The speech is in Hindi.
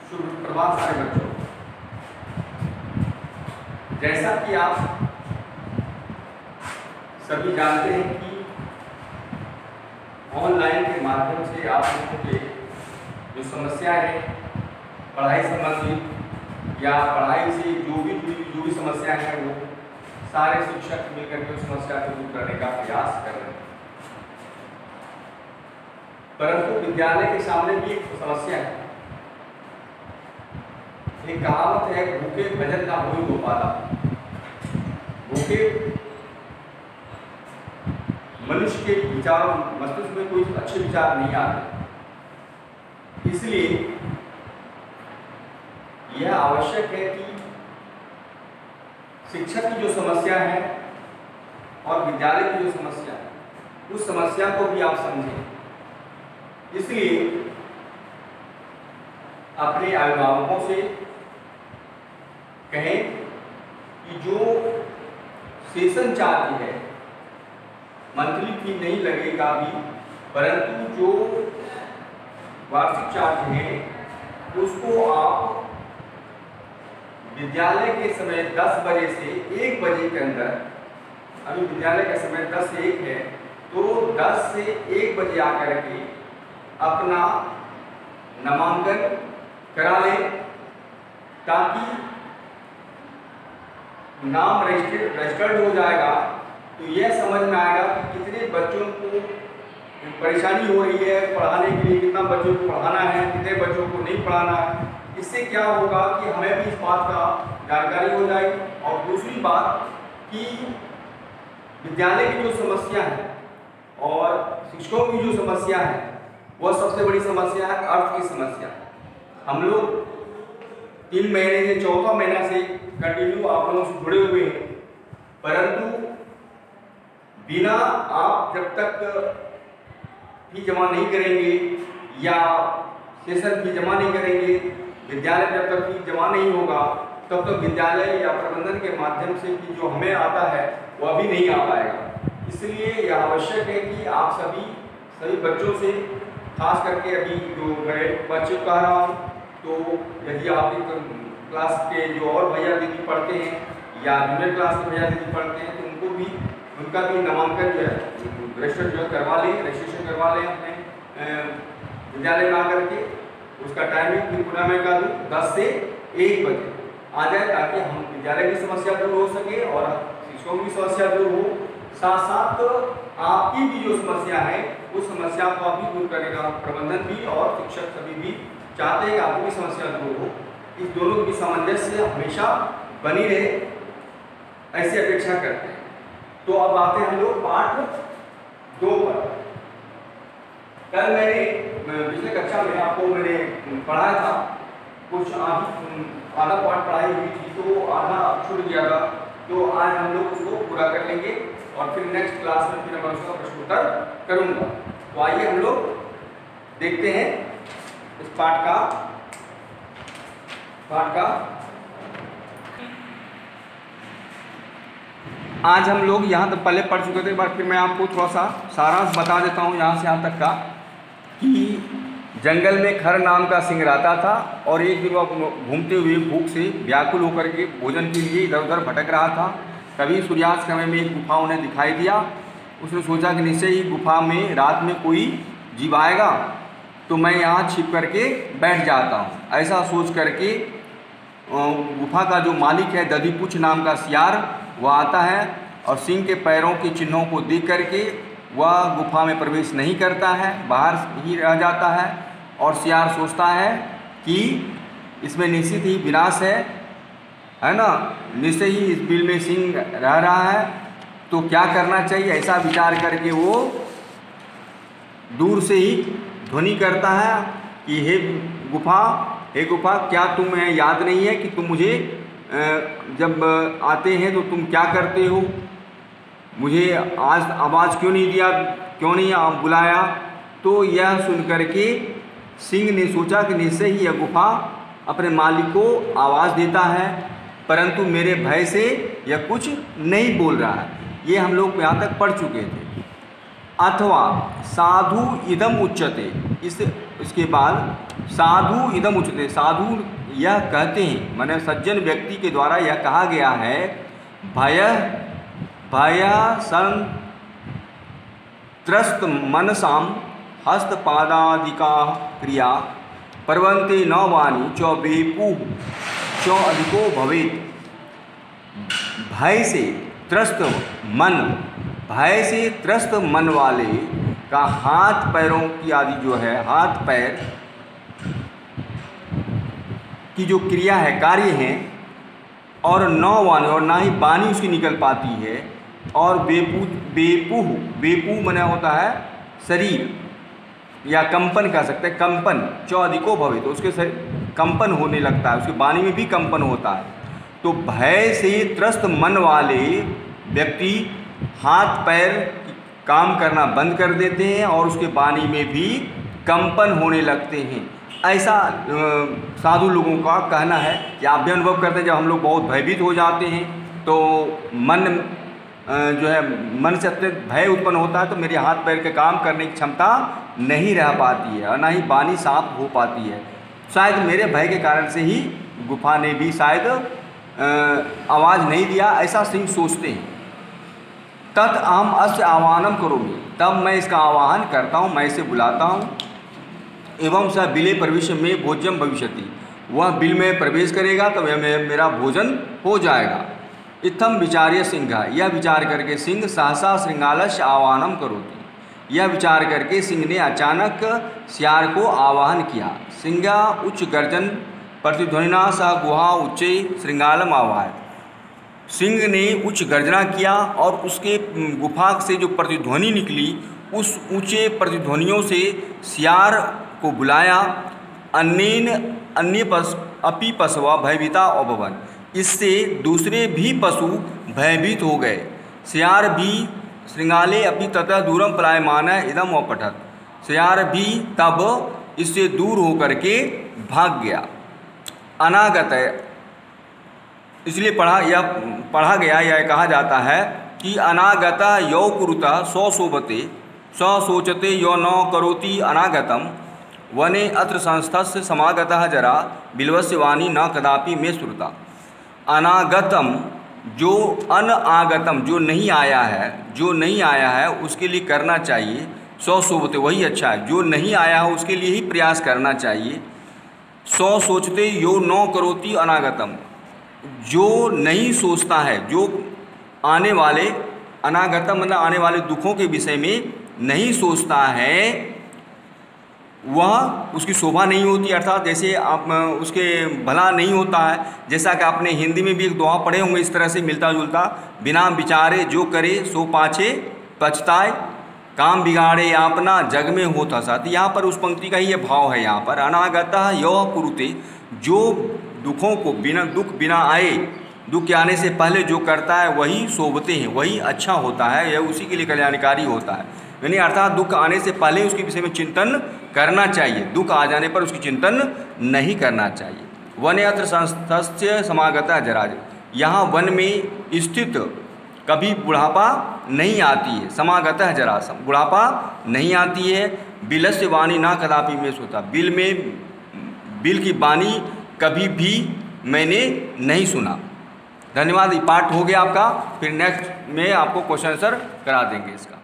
शुभ प्रभात सारे बच्चों। जैसा कि आप सभी जानते हैं कि ऑनलाइन के माध्यम से आप लोगों के जो समस्याएं हैं पढ़ाई संबंधित या पढ़ाई से जो भी समस्याएं हैं वो सारे शिक्षक मिलकर के उस समस्या को दूर करने का प्रयास कर रहे हैं। परंतु विद्यालय के सामने भी एक समस्या है। एक कहावत है, भूखे भजन ना होई गोपाला। भूखे मनुष्य के विचार मस्तिष्क में कोई अच्छे विचार नहीं आते। इसलिए यह आवश्यक है कि शिक्षक की जो समस्या है और विद्यालय की जो समस्या है उस समस्या को भी आप समझें। इसलिए अपने अभिभावकों से कहें कि जो सेशन चार्ज है मंथली फी नहीं लगेगा भी, परंतु जो वार्षिक चार्ज है उसको आप विद्यालय के समय 10 बजे से 1 बजे के अंदर, अभी विद्यालय का समय 10 से 1 है, तो 10 से 1 बजे आकर के अपना नामांकन करा लें, ताकि नाम रजिस्टर्ड हो जाएगा तो यह समझ में आएगा कि कितने बच्चों को परेशानी हो रही है पढ़ाने के लिए, कितना बच्चों को पढ़ाना है, कितने बच्चों को नहीं पढ़ाना है। इससे क्या होगा कि हमें भी इस बात का जानकारी हो जाएगी। और दूसरी बात कि विद्यालय की जो समस्या है और शिक्षकों की जो समस्या है वह सबसे बड़ी समस्या है अर्थ की समस्या। हम लोग 3 महीने से 4वां महीना से कंटिन्यू आप लोगों से जुड़े हुए हैं, परंतु बिना आप जब तक फी जमा नहीं करेंगे या सेशन फी जमा नहीं करेंगे, विद्यालय जब तक फी जमा नहीं होगा तब तक विद्यालय या प्रबंधन के माध्यम से कि जो हमें आता है वह भी नहीं आ पाएगा। इसलिए यह आवश्यक है कि आप सभी बच्चों से, खास करके अभी जो मैं बच्चों कह रहा हूँ, तो यदि आपके क्लास के जो और भैया दीदी पढ़ते हैं या जूनियर क्लास के भैया दीदी पढ़ते हैं तो उनका भी नामांकन जो है रजिस्टर जो है करवा लें, रजिस्ट्रेशन करवा लें अपने विद्यालय में आकर के। उसका टाइमिंग फिर पुनः मैं कह दूँ 10 से 1 बजे आ जाए, ताकि हम विद्यालय की समस्या दूर हो सके और शिक्षकों की समस्या दूर हो, साथ साथ आपकी भी जो समस्या है उस समस्या को भी दूर करेगा प्रबंधन भी और शिक्षक सभी भी चाहते हैं कि आपकी भी समस्या दूर हो। इस दोनों की सामंजस्य हमेशा बनी रहे, ऐसी अपेक्षा करते हैं। तो अब आते हैं हम लोग पाठ 2 पर। कल मैंने पिछले कक्षा में आपको मैंने पढ़ाया था, कुछ आधा पाठ पढ़ाई हुई थी तो आधा छूट गया था, तो आज हम लोग उसको पूरा कर लेंगे और फिर नेक्स्ट क्लास में फिर मैं उसका प्रश्नोत्तर करूँगा। तो आइए हम लोग देखते हैं इस पाठ का आज हम लोग यहाँ तक पहले पढ़ चुके थे, एक बार फिर मैं आपको थोड़ा सा सारांश बता देता हूँ यहाँ से यहाँ तक का, कि जंगल में खर नाम का सिंह रहता था और एक दिन वह घूमते हुए भूख से व्याकुल होकर के भोजन के लिए इधर उधर भटक रहा था। तभी सूर्यास्त समय में एक गुफा उन्हें दिखाई दिया। उसने सोचा कि निश्चय ही गुफा में रात में कोई जीव आएगा तो मैं यहाँ छिप करके बैठ जाता हूँ। ऐसा सोच करके गुफा का जो मालिक है दधिपुच्छ नाम का सियार वह आता है और सिंह के पैरों के चिन्हों को देख करके वह गुफा में प्रवेश नहीं करता है, बाहर ही रह जाता है। और सियार सोचता है कि इसमें निश्चित ही विनाश है ना, निश्चय ही इस बिल में सिंह रह रहा है, तो क्या करना चाहिए, ऐसा विचार करके वो दूर से ही ध्वनि करता है कि हे गुफा, क्या तुम्हें याद नहीं है कि तुम मुझे जब आते हैं तो तुम क्या करते हो, मुझे आज आवाज़ क्यों नहीं दिया, क्यों नहीं बुलाया। तो यह सुन करके सिंह ने सोचा कि निश्चय ही यह गुफा अपने मालिक को आवाज़ देता है, परंतु मेरे भय से यह कुछ नहीं बोल रहा है। ये हम लोग यहाँ तक पढ़ चुके थे। अथवा साधु इदम उच्यते, इसके बाद साधु इदम उच्यते, साधु यह कहते हैं, माने सज्जन व्यक्ति के द्वारा यह कहा गया है, भय संत्रस्त मनसाम हस्तपादादिका क्रिया परवंते न वाणी च बेपू च अधिको भवेत्। भय से त्रस्त मन वाले का हाथ पैरों की आदि जो है, हाथ पैर की जो क्रिया है, कार्य है, और न वाणी, और ना ही वाणी उसकी निकल पाती है, और बेपू माने होता है शरीर, या कंपन कह सकते हैं, कंपन च अधिको भवे, तो उसके कंपन होने लगता है, उसके वाणी में भी कंपन होता है। तो भय से त्रस्त मन वाले व्यक्ति हाथ पैर काम करना बंद कर देते हैं और उसके वाणी में भी कंपन होने लगते हैं। ऐसा साधु लोगों का कहना है कि आप भी अनुभव करते हैं, जब हम लोग बहुत भयभीत हो जाते हैं तो मन जो है, मन से अत्यंत भय उत्पन्न होता है, तो मेरे हाथ पैर के काम करने की क्षमता नहीं रह पाती है और ना ही वाणी साफ हो पाती है। शायद मेरे भय के कारण से ही गुफा ने भी शायद आवाज़ नहीं दिया, ऐसा सिंह सोचते हैं। तत् अहम अस्य आह्वानम करोमि, तब मैं इसका आह्वान करता हूँ, मैं इसे बुलाता हूँ। एवं स बिले प्रवेश में भोज्यम भविष्यति, वह बिल में प्रवेश करेगा तो मेरा भोजन हो जाएगा। इत्थम विचार्य सिंह, यह विचार करके सिंह सहसा श्रृंगालस्य आह्वानम करोति, यह विचार करके सिंह ने अचानक सियार को आवाहन किया। सिंह उच्च गर्जन प्रतिध्वनिना सह गुहा उच्चे श्रृंगालम आवाह, सिंह ने उच्च गर्जना किया और उसके गुफा से जो प्रतिध्वनि निकली, उस ऊंचे प्रतिध्वनियों से सियार को बुलाया। अन्य अपि पशवा भयभीता अभवन, इससे दूसरे भी पशु भयभीत हो गए। सियार भी श्रृंगाले अपि ततः दूरम पलायमान इदम अपठत, सियार भी तब इससे दूर होकर के भाग गया। अनागत, इसलिए पढ़ा गया या कहा जाता है कि अनागता यौ कुरुता सौ शोभते स सोचते यो न करोति अनागतम, वने अत्र संस्थस्य समागतः जरा बिल्वस्य वाणी न कदापि मे श्रुता। अनागतम, जो अनागतम, जो नहीं आया है उसके लिए करना चाहिए, सौ शोभते, वही अच्छा है, जो नहीं आया है उसके लिए ही प्रयास करना चाहिए। सौ सोचते यो न करोति अनागतम, जो नहीं सोचता है, जो आने वाले, अनागतम मतलब आने वाले दुखों के विषय में नहीं सोचता है, वह उसकी शोभा नहीं होती, अर्थात जैसे आप उसके भला नहीं होता है। जैसा कि आपने हिंदी में भी एक दोहा पढ़े होंगे इस तरह से मिलता जुलता, बिना विचारे जो करे सो पाछे पछताए, काम बिगाड़े अपना जग में होता साथ। यहाँ पर उस पंक्ति का ही ये भाव है। यहाँ पर अनागतः यौ कुरुते, जो दुखों को बिना आए, दुख के आने से पहले जो करता है वही शोभते हैं, वही अच्छा होता है, यह उसी के लिए कल्याणकारी होता है। यानी अर्थात दुख आने से पहले उसके विषय में चिंतन करना चाहिए, दुख आ जाने पर उसकी चिंतन नहीं करना चाहिए। वन अत्र संस्थस्य समागता जराज, यहाँ वन में स्थित कभी बुढ़ापा नहीं आती है। समागतः जरासम, बुढ़ापा नहीं आती है। बिलस्य वाणी ना कदापि में सोता, बिल की वाणी कभी भी मैंने नहीं सुना। धन्यवाद। ये पार्ट हो गया आपका, फिर नेक्स्ट में आपको क्वेश्चन आंसर करा देंगे इसका।